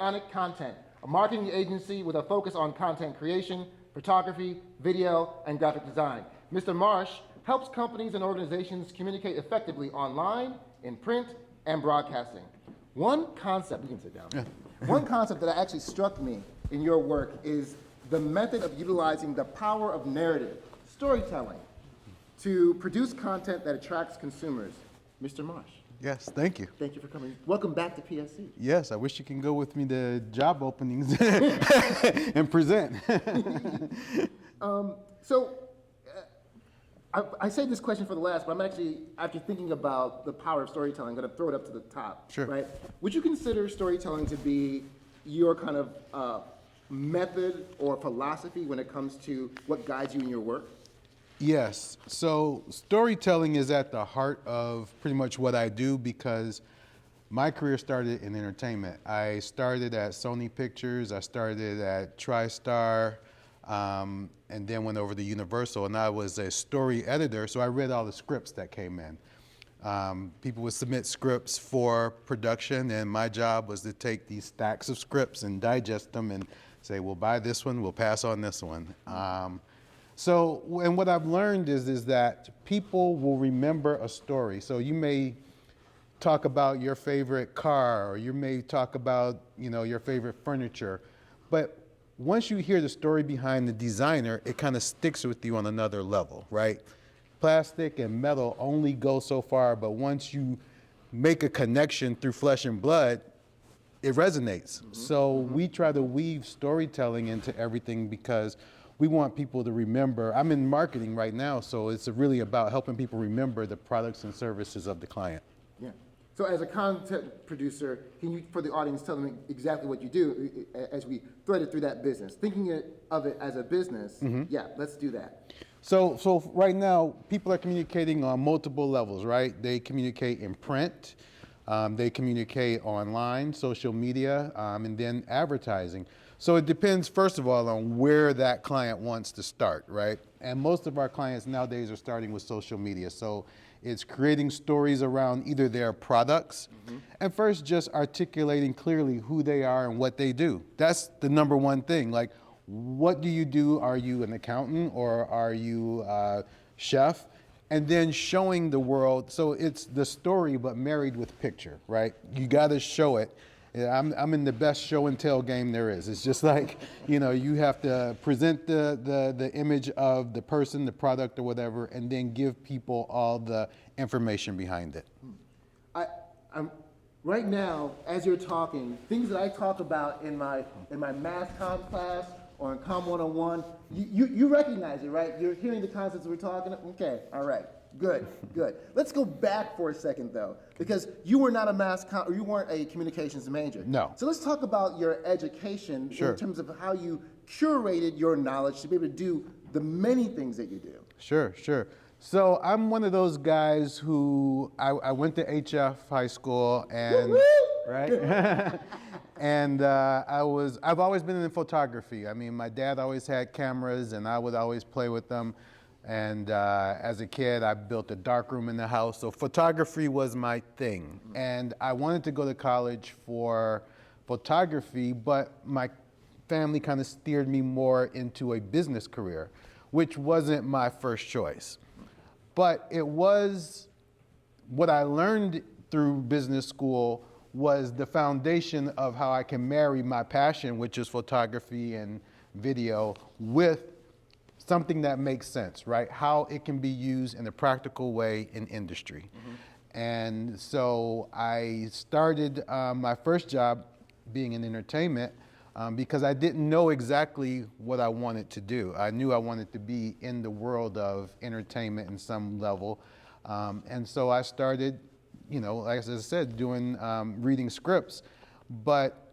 Bionic Content, a marketing agency with a focus on content creation, photography, video, and graphic design. Mr. Marsh helps companies and organizations communicate effectively online, in print, and broadcasting. One concept, you can sit down. Yeah. One concept that actually struck me in your work is the method of utilizing the power of narrative, storytelling, to produce content that attracts consumers. Mr. Marsh. Yes, thank you. Thank you for coming. Welcome back to PSC. Yes, I wish you can go with me to job openings and present. I saved this question for the last, but I'm actually, after thinking about the power of storytelling, going to throw it up to the top. Sure. Right? Would you consider storytelling to be your kind of method or philosophy when it comes to what guides you in your work? Yes, so storytelling is at the heart of pretty much what I do because my career started in entertainment. I started at Sony Pictures, I started at TriStar, and then went over to Universal, and I was a story editor, so I read all the scripts that came in. People would submit scripts for production, and my job was to take these stacks of scripts and digest them and say, we'll buy this one, we'll pass on this one. And what I've learned is that people will remember a story. So you may talk about your favorite car, or you may talk about, your favorite furniture, but once you hear the story behind the designer, it kind of sticks with you on another level, right? Plastic and metal only go so far, but once you make a connection through flesh and blood, it resonates. Mm-hmm. So we try to weave storytelling into everything because we want people to remember. I'm in marketing right now, so it's really about helping people remember the products and services of the client. Yeah. So as a content producer, can you, for the audience, tell them exactly what you do as we thread it through that business? Thinking of it as a business, mm-hmm. Yeah, let's do that. So right now, people are communicating on multiple levels, right? They communicate in print, they communicate online, social media, and then advertising. So it depends, first of all, on where that client wants to start, right? And most of our clients nowadays are starting with social media. So it's creating stories around either their products, mm-hmm. and first just articulating clearly who they are and what they do. That's the number one thing. Like, what do you do? Are you an accountant or are you a chef? And then showing the world, so it's the story but married with picture, right? You gotta show it. I'm in the best show and tell game there is. It's just like, you have to present the image of the person, the product or whatever, and then give people all the information behind it. I'm right now, as you're talking, things that I talk about in my math comm class or in Comm 101, you recognize it, right? You're hearing the concepts we're talking. Okay, all right. Good. Let's go back for a second, though, because you were not or you weren't a communications major. No. So let's talk about your education. Sure. In terms of how you curated your knowledge to be able to do the many things that you do. Sure. So I'm one of those guys who I went to HF high school and right, and I've always been in photography. I mean, my dad always had cameras, and I would always play with them. And as a kid, I built a darkroom in the house. So photography was my thing. And I wanted to go to college for photography, but my family kind of steered me more into a business career, which wasn't my first choice. But it was what I learned through business school was the foundation of how I can marry my passion, which is photography and video, with something that makes sense, right? How it can be used in a practical way in industry. Mm-hmm. And so I started my first job being in entertainment because I didn't know exactly what I wanted to do. I knew I wanted to be in the world of entertainment in some level. And so I started, like I said, doing reading scripts, but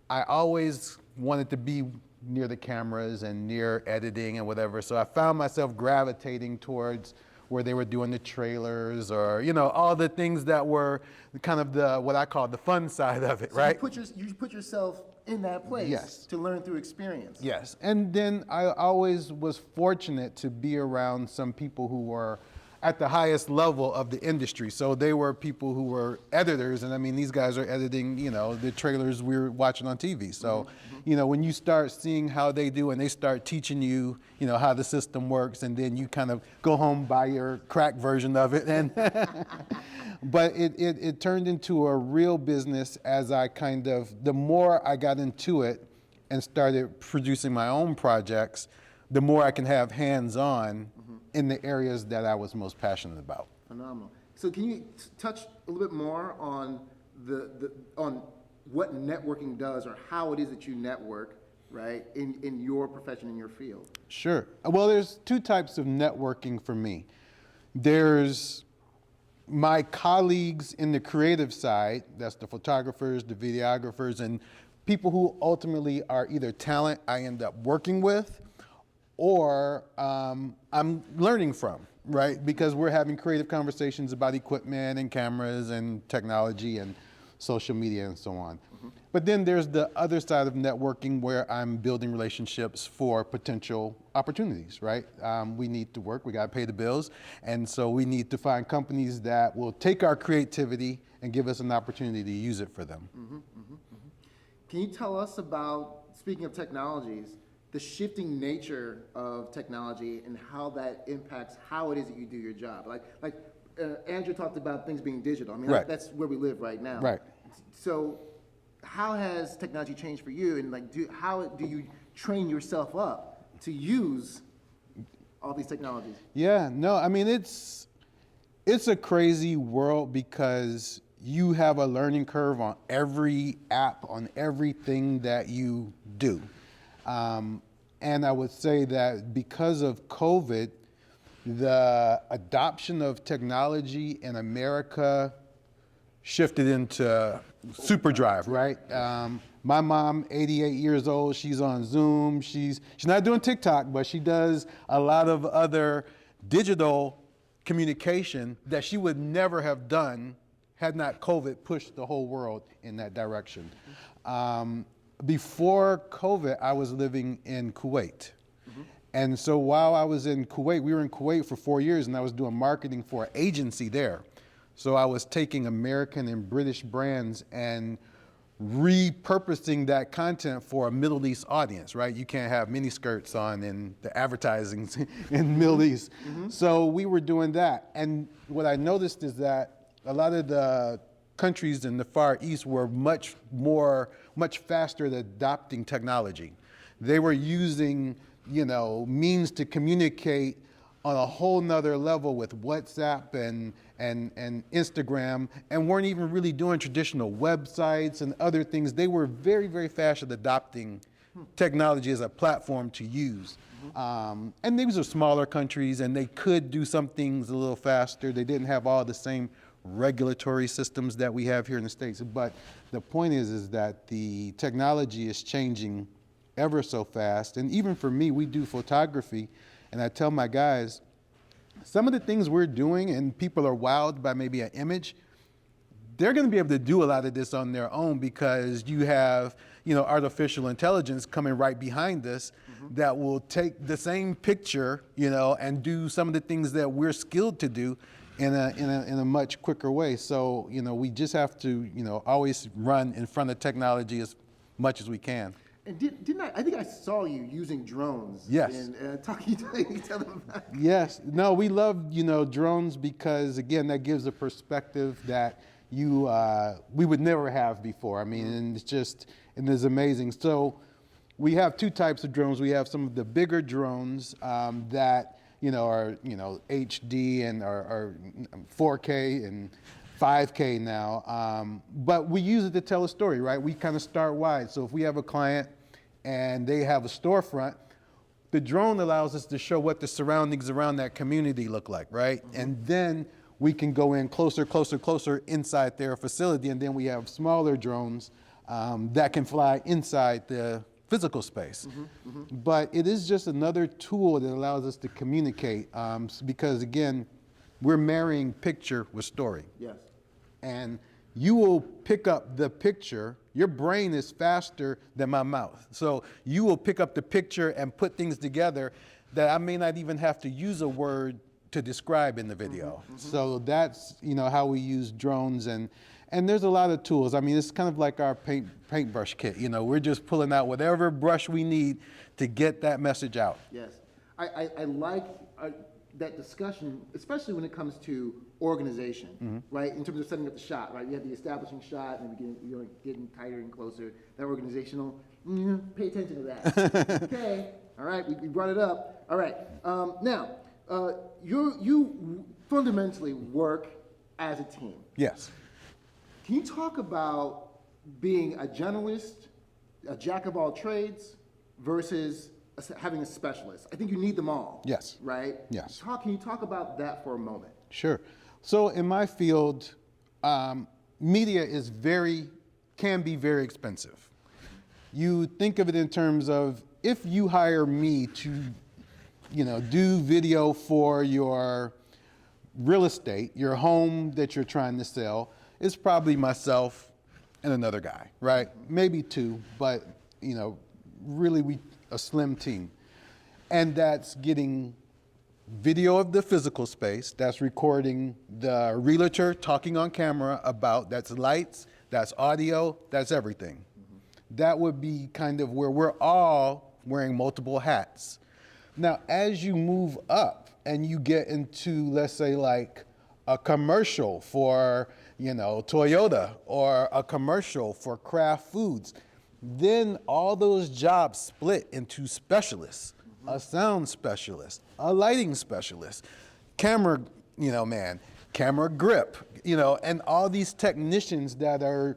I always wanted to be near the cameras and near editing and whatever. So I found myself gravitating towards where they were doing the trailers or, all the things that were kind of what I call the fun side of it, so right? You put yourself in that place. Yes. To learn through experience. Yes. And then I always was fortunate to be around some people who were at the highest level of the industry. So they were people who were editors, and I mean, these guys are editing, the trailers we were watching on TV. So, when you start seeing how they do and they start teaching you, how the system works, and then you kind of go home, buy your crack version of it. And but it turned into a real business as the more I got into it and started producing my own projects, the more I can have hands-on in the areas that I was most passionate about. Phenomenal. So can you touch a little bit more on on what networking does, or how it is that you network, right, in your profession, in your field? Sure. Well, there's two types of networking for me. There's my colleagues in the creative side, that's the photographers, the videographers, and people who ultimately are either talent I end up working with, or I'm learning from, right? Because we're having creative conversations about equipment and cameras and technology and social media and so on. But then there's the other side of networking where I'm building relationships for potential opportunities, right? We need to work, we gotta pay the bills, and so we need to find companies that will take our creativity and give us an opportunity to use it for them. Can you tell us about, speaking of technologies, the shifting nature of technology and how that impacts how it is that you do your job? Like Andrew talked about things being digital. I mean, right. That's where we live right now. Right. So how has technology changed for you, and how do you train yourself up to use all these technologies? Yeah, no, I mean, it's a crazy world because you have a learning curve on every app, on everything that you do. And I would say that because of COVID, the adoption of technology in America shifted into superdrive, right? My mom, 88 years old, she's on Zoom. She's not doing TikTok, but she does a lot of other digital communication that she would never have done had not COVID pushed the whole world in that direction. Before COVID, I was living in Kuwait. And so while I was in Kuwait, we were in Kuwait for 4 years, and I was doing marketing for an agency there. So I was taking American and British brands and repurposing that content for a Middle East audience, right? You can't have miniskirts on in the advertising in Middle East. So we were doing that. And what I noticed is that a lot of the countries in the Far East were much faster at adopting technology. They were using, means to communicate on a whole nother level with WhatsApp and Instagram, and weren't even really doing traditional websites and other things. They were very, very fast at adopting technology as a platform to use. And these are smaller countries, and they could do some things a little faster. They didn't have all the same regulatory systems that we have here in the States. But the point is that the technology is changing ever so fast. And even for me, we do photography, and I tell my guys, some of the things we're doing and people are wowed by maybe an image, they're going to be able to do a lot of this on their own because you have, artificial intelligence coming right behind us that will take the same picture, and do some of the things that we're skilled to do in a much quicker way. So, we just have to, always run in front of technology as much as we can. And didn't I think I saw you using drones. Yes. And talking to tell them about it. Yes. No, we love, drones because, again, that gives a perspective that we would never have before. I mean, and it's amazing. So we have two types of drones. We have some of the bigger drones that, are, HD and are 4K and 5K now, but we use it to tell a story, right? We kind of start wide. So if we have a client and they have a storefront, the drone allows us to show what the surroundings around that community look like, right? And then we can go in closer inside their facility, and then we have smaller drones that can fly inside the physical space. But it is just another tool that allows us to communicate because, again, we're marrying picture with story. Yes. And you will pick up the picture. Your brain is faster than my mouth. So you will pick up the picture and put things together that I may not even have to use a word to describe in the video. So that's, how we use drones, and there's a lot of tools. I mean, it's kind of like our paintbrush kit. We're just pulling out whatever brush we need to get that message out. Yes. I like that discussion, especially when it comes to organization, right? In terms of setting up the shot, right? You have the establishing shot, and you're getting tighter and closer. That organizational, pay attention to that. Okay, all right, we brought it up. All right, now, you fundamentally work as a team. Yes. Can you talk about being a generalist, a jack of all trades, versus having a specialist? I think you need them all. Yes. Right? Yes. Can you talk about that for a moment? Sure. So in my field, media can be very expensive. You think of it in terms of, if you hire me to, do video for your real estate, your home that you're trying to sell, it's probably myself and another guy, right? Maybe two, but really a slim team. And that's getting video of the physical space, that's recording the realtor talking on camera about, that's lights, that's audio, that's everything. That would be kind of where we're all wearing multiple hats. Now, as you move up and you get into, let's say, like a commercial for, Toyota, or a commercial for Kraft Foods, then all those jobs split into specialists, a sound specialist, a lighting specialist, camera, man, camera grip, and all these technicians that are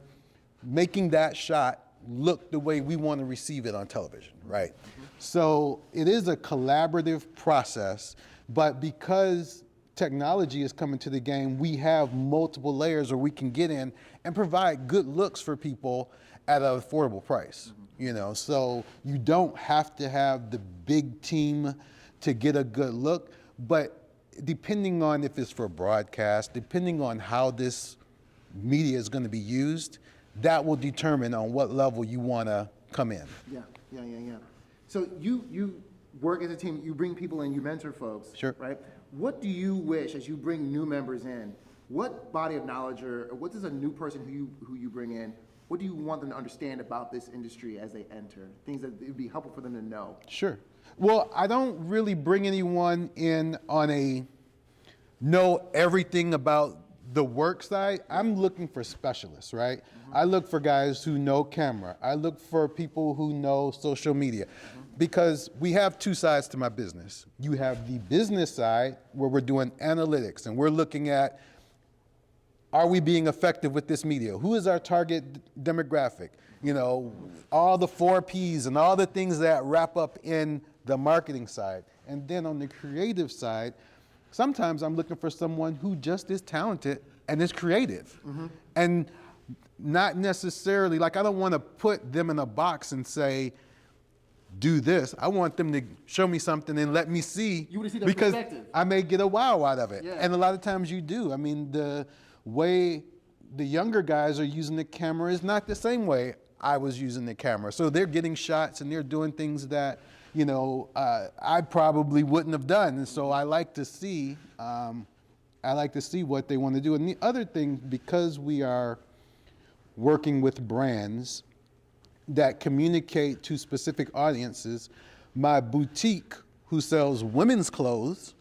making that shot look the way we want to receive it on television, right? So it is a collaborative process, but because technology is coming to the game, we have multiple layers where we can get in and provide good looks for people at an affordable price. So you don't have to have the big team to get a good look, but depending on if it's for broadcast, depending on how this media is going to be used, that will determine on what level you want to come in. Yeah. So you work as a team, you bring people in, you mentor folks, Sure. Right? What do you wish, as you bring new members in, what body of knowledge, or what does a new person who you bring in, what do you want them to understand about this industry as they enter? Things that it would be helpful for them to know. Sure. Well, I don't really bring anyone in on a know everything about the work side. I'm looking for specialists, right? I look for guys who know camera. I look for people who know social media, because we have two sides to my business. You have the business side where we're doing analytics and we're looking at, are we being effective with this media? Who is our target demographic? All the 4 Ps and all the things that wrap up in the marketing side. And then on the creative side, sometimes I'm looking for someone who just is talented and is creative. And not necessarily, I don't want to put them in a box and say, do this. I want them to show me something and let me see. You want to see their because perspective. I may get a wow out of it. Yeah. And a lot of times you do. I mean, the way the younger guys are using the camera is not the same way I was using the camera. So they're getting shots and they're doing things that, I probably wouldn't have done. And so I like to see what they want to do. And the other thing, because we are working with brands that communicate to specific audiences, my boutique, who sells women's clothes,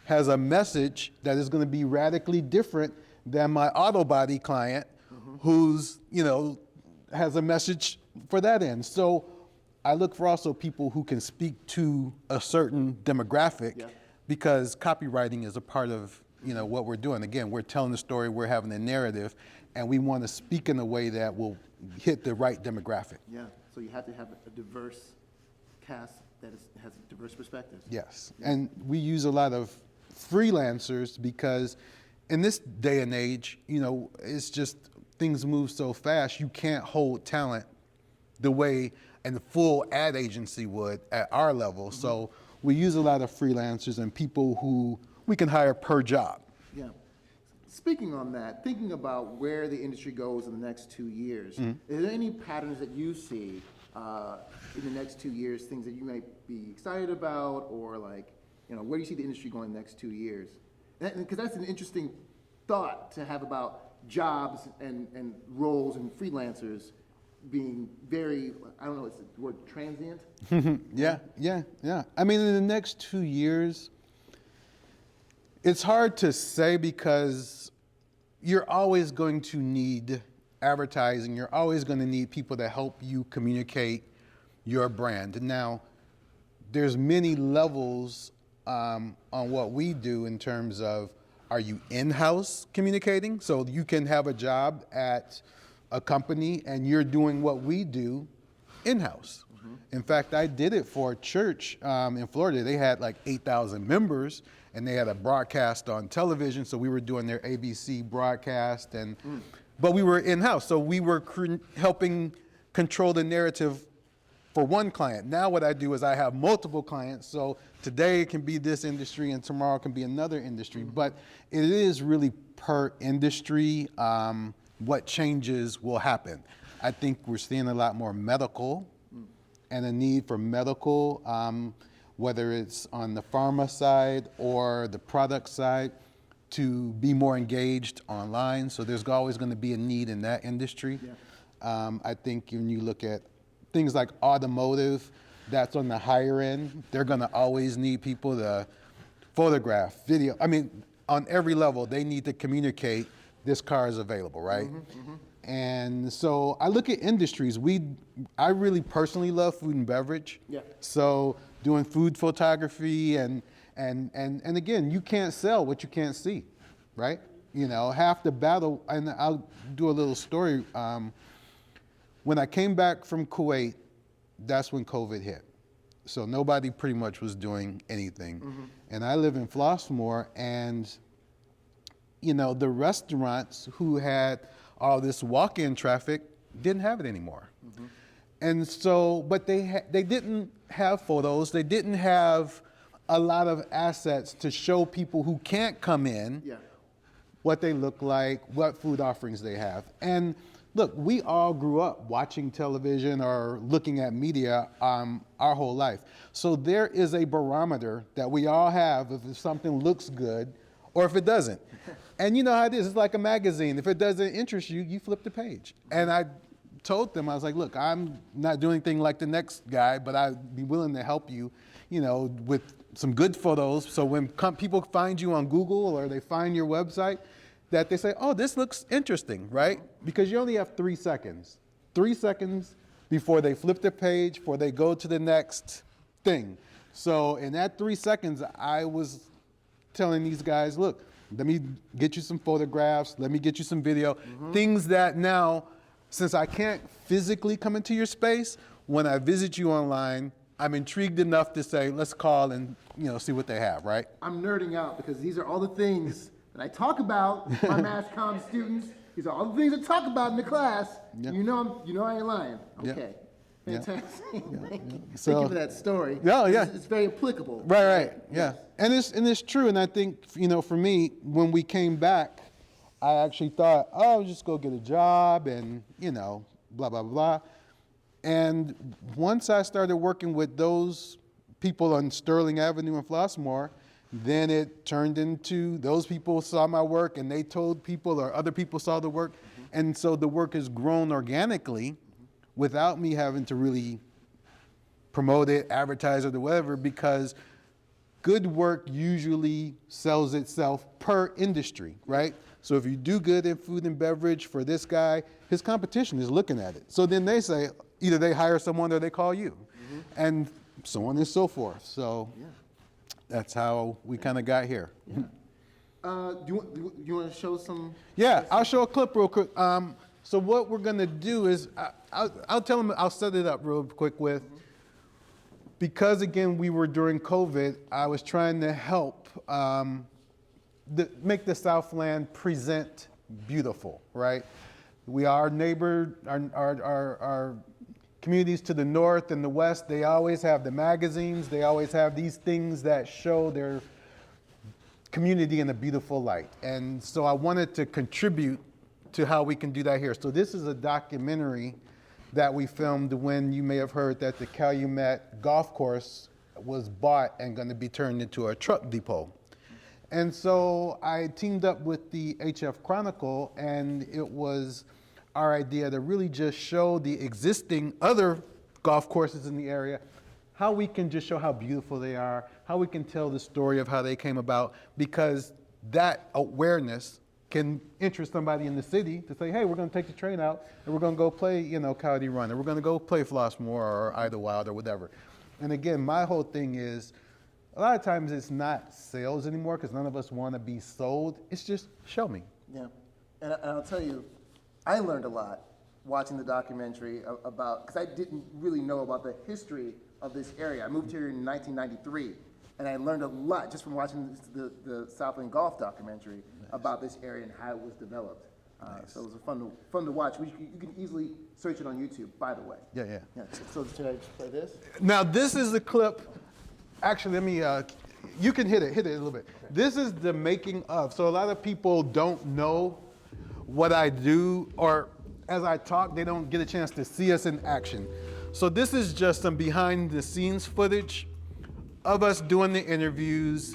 has a message that is going to be radically different than my auto body client, who's, has a message for that end. So I look for also people who can speak to a certain demographic, because copywriting is a part of, what we're doing. Again, we're telling the story, we're having a narrative, and we want to speak in a way that will hit the right demographic. Yeah, so you have to have a diverse cast that has diverse perspectives. Yes, and we use a lot of freelancers because in this day and age, it's just things move so fast, you can't hold talent the way and the full ad agency would at our level. So we use a lot of freelancers and people who we can hire per job. Yeah. Speaking on that, thinking about where the industry goes in the next 2 years, is there any patterns that you see in the next 2 years, things that you might be excited about, or where do you see the industry going in the next 2 years? Because that's an interesting thought to have about jobs and roles and freelancers being very, I don't know, it's the word transient? Yeah. I mean, in the next 2 years, it's hard to say because you're always going to need advertising. You're always going to need people to help you communicate your brand. Now, there's many levels on what we do in terms of, are you in-house communicating? So you can have a job at a company and you're doing what we do in-house. In fact, I did it for a church in Florida. They had like 8,000 members and they had a broadcast on television. So we were doing their ABC broadcast but we were in-house. So we were helping control the narrative for one client. Now what I do is I have multiple clients. So today it can be this industry and tomorrow it can be another industry. But it is really per industry what changes will happen. I think we're seeing a lot more medical and a need for medical, whether it's on the pharma side or the product side, to be more engaged online. So there's always going to be a need in that industry. Yeah. I think when you look at things like automotive, that's on the higher end. They're going to always need people to photograph, video. I mean, on every level, they need to communicate this car is available, right? And so I look at industries. I really personally love food and beverage. Yeah. So doing food photography and again, you can't sell what you can't see, right? Half the battle, and I'll do a little story. When I came back from Kuwait, that's when COVID hit. So nobody pretty much was doing anything. And I live in Flossmoor, and the restaurants who had all this walk-in traffic didn't have it anymore. And so, but they didn't have photos. They didn't have a lot of assets to show people who can't come in what they look like, what food offerings they have. And look, we all grew up watching television or looking at media our whole life. So there is a barometer that we all have if something looks good or if it doesn't. And you know how it is. It's like a magazine. If it doesn't interest you, you flip the page. And I told them, I was like, look, I'm not doing anything like the next guy, but I'd be willing to help you, with some good photos. So when people find you on Google or they find your website, that they say, oh, this looks interesting, right? Because you only have 3 seconds. 3 seconds before they flip the page, before they go to the next thing. So in that 3 seconds, I was telling these guys, look, let me get you some photographs, let me get you some video, things that now, since I can't physically come into your space, when I visit you online, I'm intrigued enough to say, let's call and see what they have, right? I'm nerding out because these are all the things that I talk about with my mass comm students. These are all the things I talk about in the class. Yep. I ain't lying. Okay. Yep. Fantastic. Yep. Thank you for that story. Oh, yeah. It's very applicable. Right. Yeah. Yes. And it's true. And I think, for me, when we came back, I actually thought, I'll just go get a job and, blah, blah, blah. And once I started working with those people on Sterling Avenue in Flossmoor, then it turned into those people saw my work and they told people or other people saw the work. And so the work has grown organically without me having to really promote it, advertise it or whatever, because good work usually sells itself per industry, right? So if you do good in food and beverage for this guy, his competition is looking at it. So then they say, either they hire someone or they call you, and so on and so forth. So that's how we kind of got here. Do you want to show some? Yeah, I'll show a clip real quick. So what we're going to do is, I'll tell them, I'll set it up real quick with, because again, we were during COVID, I was trying to help make the Southland present beautiful, right? We are neighbor, our communities to the north and the west, they always have the magazines, they always have these things that show their community in a beautiful light. And so I wanted to contribute to how we can do that here. So this is a documentary that we filmed when you may have heard that the Calumet golf course was bought and going to be turned into a truck depot. And so I teamed up with the HF Chronicle, and it was our idea to really just show the existing other golf courses in the area, how we can just show how beautiful they are, how we can tell the story of how they came about, because that awareness can interest somebody in the city to say, hey, we're going to take the train out and we're going to go play, Coyote Run, or we're going to go play Flossmoor or Idlewild or whatever. And again, my whole thing is, a lot of times it's not sales anymore because none of us want to be sold. It's just show me. Yeah, and I'll tell you, I learned a lot watching the documentary about, because I didn't really know about the history of this area. I moved here in 1993, and I learned a lot just from watching the Southland Golf documentary about this area and how it was developed. So it was fun to watch. You can easily search it on YouTube, by the way. Yeah. So should I just play this? Now this is the clip. Actually, let me, you can hit it a little bit. Okay. This is the making of. So a lot of people don't know what I do, or as I talk, they don't get a chance to see us in action. So this is just some behind the scenes footage of us doing the interviews.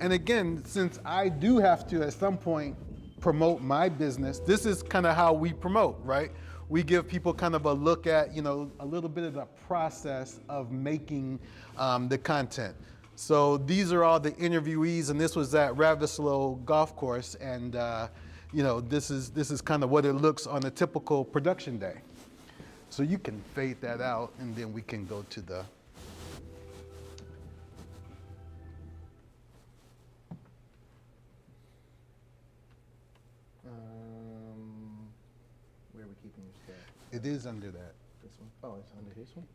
And again, since I do have to at some point promote my business, this is kind of how we promote, right? We give people kind of a look at, a little bit of the process of making the content. So these are all the interviewees, and this was at Ravislow Golf Course, and this is kind of what it looks on a typical production day. So you can fade that out, and then we can go to the. Where are we keeping your stuff? It is under that. This one? Oh, it's under this one?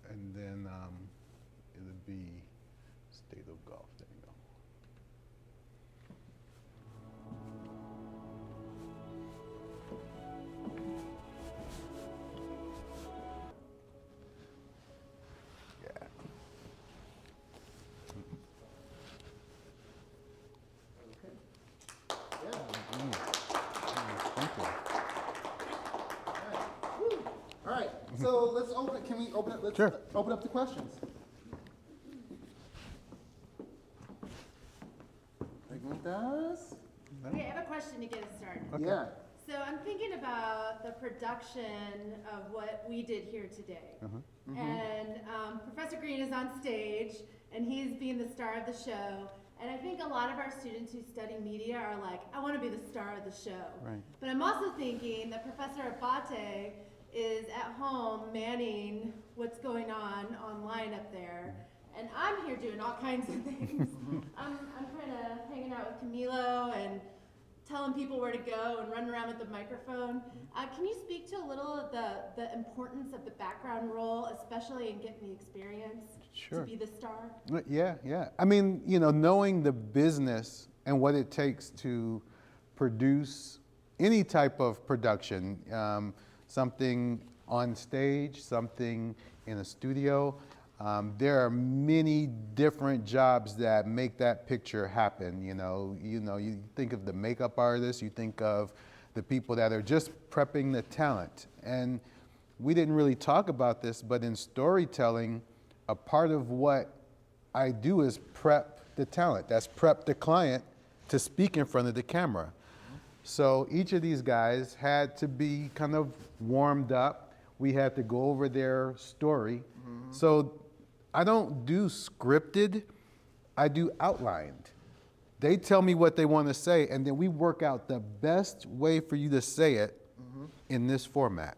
And then it would be State of Golf. There you go. Yeah. Okay. Yeah. Thank you. All right. So let's open it. Can we open it? Let's Sure. Open up the questions. Preguntas? Okay, I have a question to get us started. Okay. Yeah. So I'm thinking about the production of what we did here today. And Professor Green is on stage, and he's being the star of the show. And I think a lot of our students who study media are like, I want to be the star of the show. Right. But I'm also thinking that Professor Abate is at home manning what's going on online up there. And I'm here doing all kinds of things. I'm kind of hanging out with Camilo and telling people where to go and running around with the microphone. Can you speak to a little of the importance of the background role, especially in getting the experience Sure. to be the star? Yeah. I mean, knowing the business and what it takes to produce any type of production, something on stage, something in a studio. There are many different jobs that make that picture happen. You think of the makeup artists, you think of the people that are just prepping the talent. And we didn't really talk about this, but in storytelling, a part of what I do is prep the talent. That's prep the client to speak in front of the camera. So each of these guys had to be kind of warmed up. We had to go over their story. So I don't do scripted, I do outlined. They tell me what they want to say, and then we work out the best way for you to say it in this format.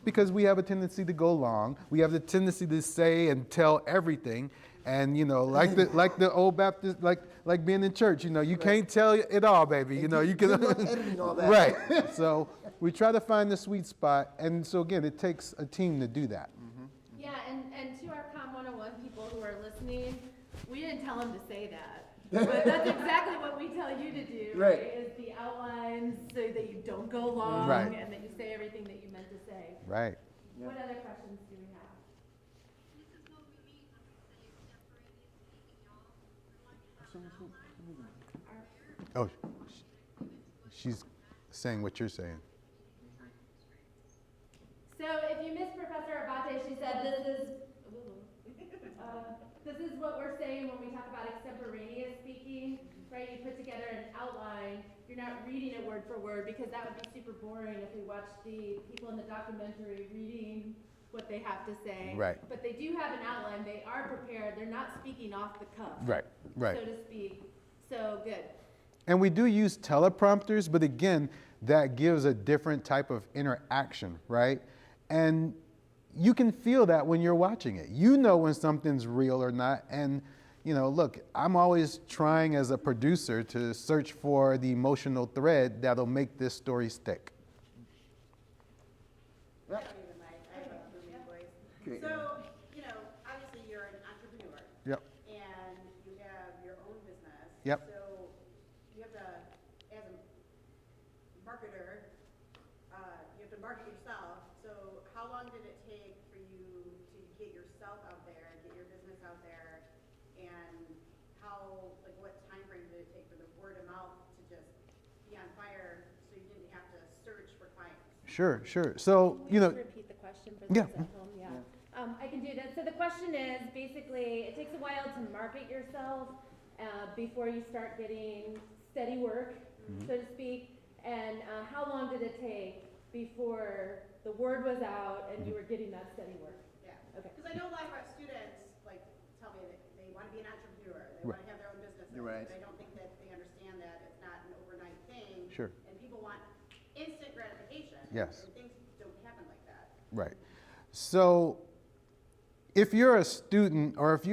Because we have a tendency to go long. We have the tendency to say and tell everything. And like the old Baptist, like being in church, you can't tell it all, baby. You can editing all that. Right. So we try to find the sweet spot, and so again, it takes a team to do that. Yeah, and to our Com 101 people who are listening, we didn't tell them to say that. But that's exactly what we tell you to do, Right. Is the outlines so that you don't go long Right. and that you say everything that you meant to say. Right. Yeah. What other questions do we have? Oh, she's saying what you're saying. So if you missed Professor Abate, she said this is This is what we're saying when we talk about extemporaneous speaking, right? You put together an outline. You're not reading it word for word because that would be super boring if we watched the people in the documentary reading what they have to say. Right. But they do have an outline. They are prepared. They're not speaking off the cuff. Right, right. So to speak. So good. And we do use teleprompters, but again, that gives a different type of interaction, right? And you can feel that when you're watching it. You know when something's real or not. And, you know, look, I'm always trying as a producer to search for the emotional thread that'll make this story stick. I don't even mind. I have a booming voice. Okay. So, you know, obviously you're an entrepreneur. Yep. And you have your own business. Yep. So you have to, as a marketer, you have to market yourself. So how long did it take for you to get yourself out there, get your business out there? And how, like what time frame did it take for the word of mouth to just be on fire so you didn't have to search for clients? Sure, sure. So, Can we you know, just repeat the question for Yeah. those at home? Yeah. I can do that. So the question is basically, it takes a while to market yourself before you start getting steady work, so to speak. And how long did it take before the word was out and you were getting that steady work? Yeah. Okay. Because I know a lot of our students, like, tell me that they want to be an entrepreneur, they want to have their own businesses. You're right. But I don't think that they understand that it's not an overnight thing. Sure. And people want instant gratification. Yes. And things don't happen like that. right. So if you're a student or if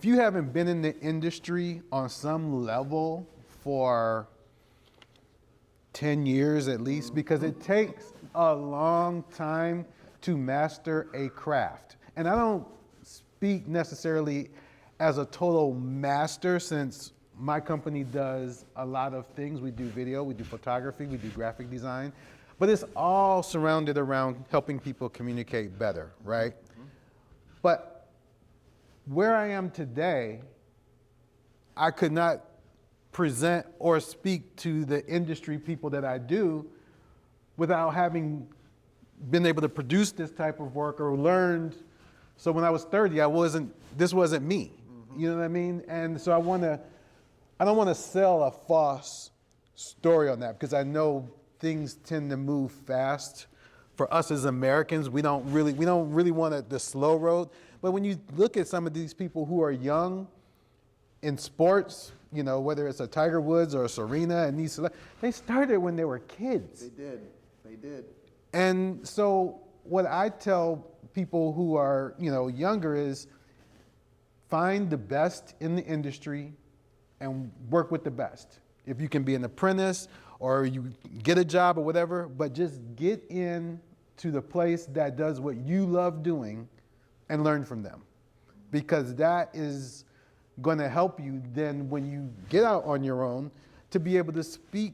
you haven't been in the industry on some level for 10 years at least, because it takes a long time to master a craft. And I don't speak necessarily as a total master, since my company does a lot of things. We do video, we do photography, we do graphic design, but it's all surrounded around helping people communicate better, right? But where I am today, I could not present or speak to the industry people that I do without having been able to produce this type of work or learned. So when I was 30, this wasn't me. You know what I mean? And so I don't want to sell a false story on that, because I know things tend to move fast. For us as Americans, we don't really want the slow road. But when you look at some of these people who are young in sports, you know, whether it's a Tiger Woods or a Serena, and they started when they were kids. They did. And so what I tell people who are, you know, younger is find the best in the industry and work with the best. If you can be an apprentice or you get a job or whatever, but just get in to the place that does what you love doing and learn from them. Because that is going to help you then when you get out on your own to be able to speak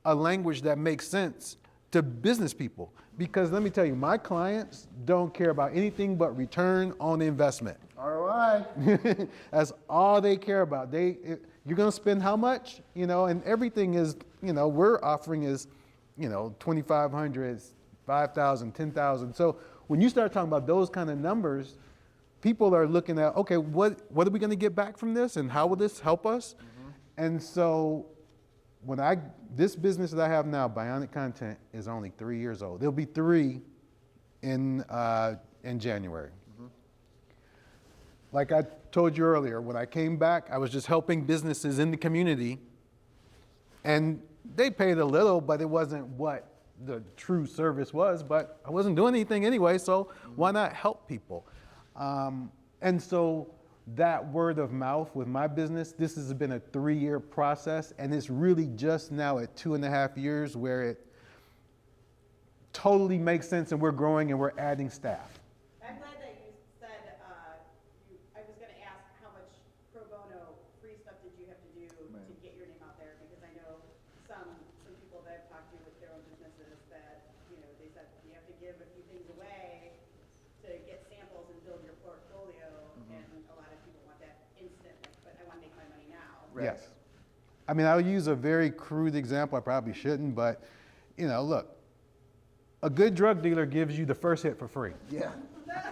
a language that makes sense to business people. Because let me tell you, my clients don't care about anything but return on investment. ROI. That's all they care about. You're going to spend how much? You know, and everything is, you know, we're offering is, you know, $2,500, $5,000, $10,000. So when you start talking about those kind of numbers, people are looking at, okay, what are we going to get back from this, and how will this help us? And so this business that I have now, Bionic Content, is only 3 years old. It'll be 3 in January. Like I told you earlier, when I came back, I was just helping businesses in the community, and they paid a little, but it wasn't what the true service was. But I wasn't doing anything anyway, so why not help people? And so that word of mouth with my business, this has been a 3-year process, and it's really just now at 2.5 years where it totally makes sense, and we're growing and we're adding staff. I'm glad that you said, I was going to ask how much pro bono free stuff did you have to do to get your name out there, because I know some people that I've talked to with their own businesses that, you know, they said you have to give a few things away to get samples and build your portfolio, and a lot of people want that instant, but I want to make my money now. Right. Yes. I mean, I'll use a very crude example. I probably shouldn't, but, you know, look, a good drug dealer gives you the first hit for free. Yeah.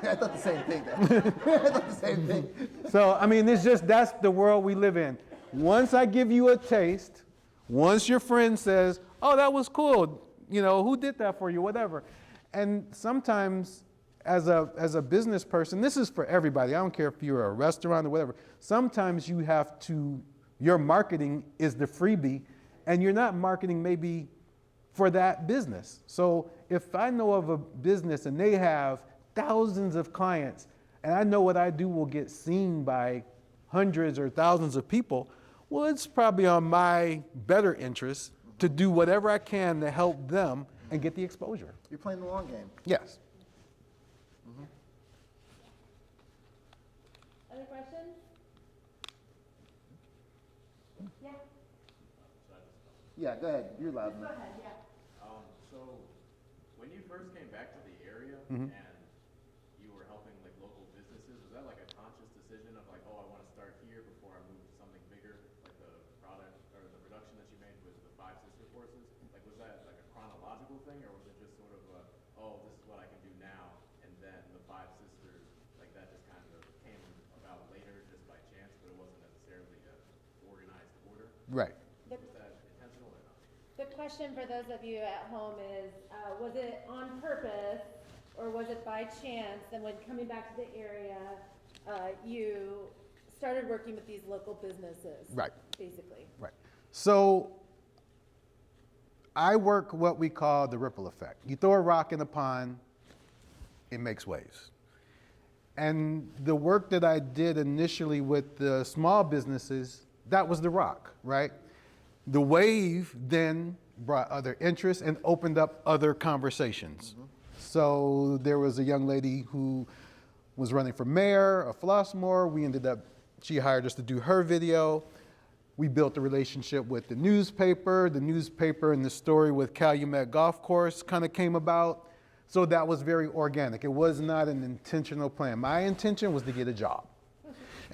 I thought the same thing, though. I thought the same thing. So, I mean, it's just, that's the world we live in. Once I give you a taste, once your friend says, oh, that was cool, you know, who did that for you, whatever. And sometimes as a business person, this is for everybody. I don't care if you're a restaurant or whatever. Sometimes you have to, your marketing is the freebie, and you're not marketing maybe for that business. So if I know of a business and they have thousands of clients, and I know what I do will get seen by hundreds or thousands of people, well, it's probably on my better interest to do whatever I can to help them and get the exposure. You're playing the long game. Yes. Other questions? Yeah, Yeah, go ahead. You're loud go enough. ahead, yeah. So, when you first came back to the area and you were helping like local businesses, was that like a conscious decision of like, oh, I want to start here before I move to something bigger, like the product or the production that you made with the 5 sister courses? Like, was that like a chronological thing, or was it just sort of a, oh, this is what I can do now, and then the 5 sisters, like that just kind of came about later just by chance, but it wasn't necessarily a organized order? Right. Was that intentional or not? The question for those of you at home is, was it on purpose or was it by chance? And when coming back to the area, you started working with these local businesses? Right. Basically. Right. So I work what we call the ripple effect. You throw a rock in a pond, it makes waves. And the work that I did initially with the small businesses, that was the rock, right? The wave then brought other interests and opened up other conversations. So there was a young lady who was running for mayor of Flossmoor. She hired us to do her video. We built a relationship with the newspaper. The newspaper and the story with Calumet Golf Course kind of came about. So that was very organic. It was not an intentional plan. My intention was to get a job.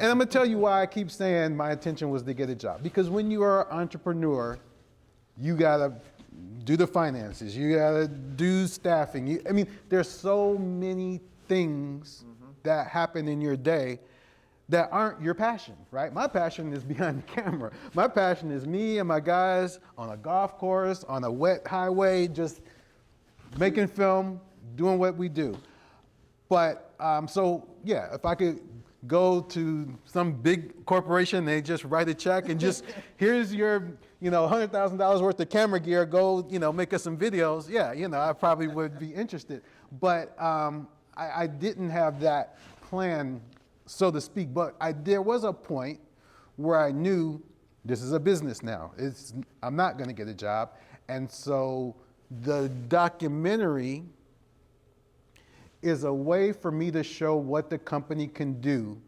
And I'm gonna tell you why I keep saying my intention was to get a job. Because when you are an entrepreneur, you gotta do the finances, you gotta do staffing. I mean, there's so many things that happen in your day that aren't your passion, right? My passion is behind the camera. My passion is me and my guys on a golf course, on a wet highway, just making film, doing what we do. But, so yeah, if I could go to some big corporation, they just write a check and just, here's your, $100,000 worth of camera gear, go, make us some videos. Yeah, I probably would be interested. But I didn't have that plan, so to speak. But there was a point where I knew this is a business now. I'm not going to get a job. And so the documentary is a way for me to show what the company can do.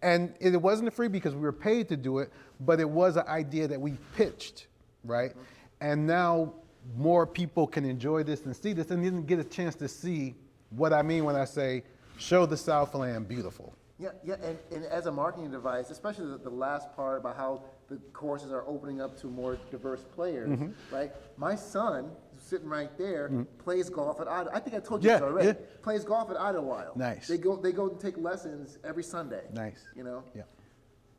And it wasn't free because we were paid to do it, but it was an idea that we pitched, right? And now more people can enjoy this and see this and didn't get a chance to see what I mean when I say, show the Southland beautiful. Yeah, and as a marketing device, especially the last part about how the courses are opening up to more diverse players, right? My son, who's sitting right there, plays golf at Idlewild. I think I told you this already. Yeah. Plays golf at Idlewild. Nice. They go and take lessons every Sunday. Nice. Yeah.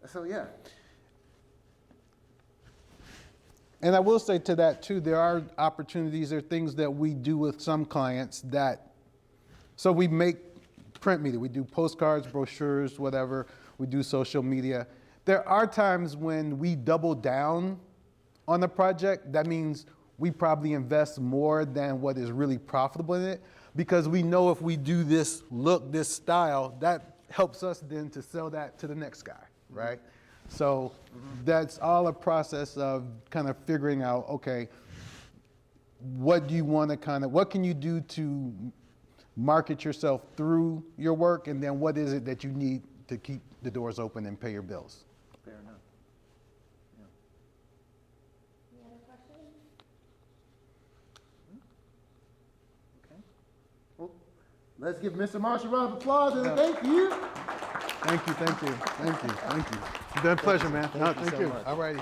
So yeah. And I will say to that too, there are opportunities or things that we do with some clients so we make print media, we do postcards, brochures, whatever, we do social media. There are times when we double down on a project. That means we probably invest more than what is really profitable in it, because we know if we do this look, this style, that helps us then to sell that to the next guy, right? So that's all a process of kind of figuring out, okay, what do you want to what can you do to market yourself through your work, and then what is it that you need to keep the doors open and pay your bills? Fair enough. Any other questions? Okay. Well, let's give Mr. Marsh a round of applause and thank you. Thank you. It's been a pleasure, man. Thank you so Thank you. much. All righty.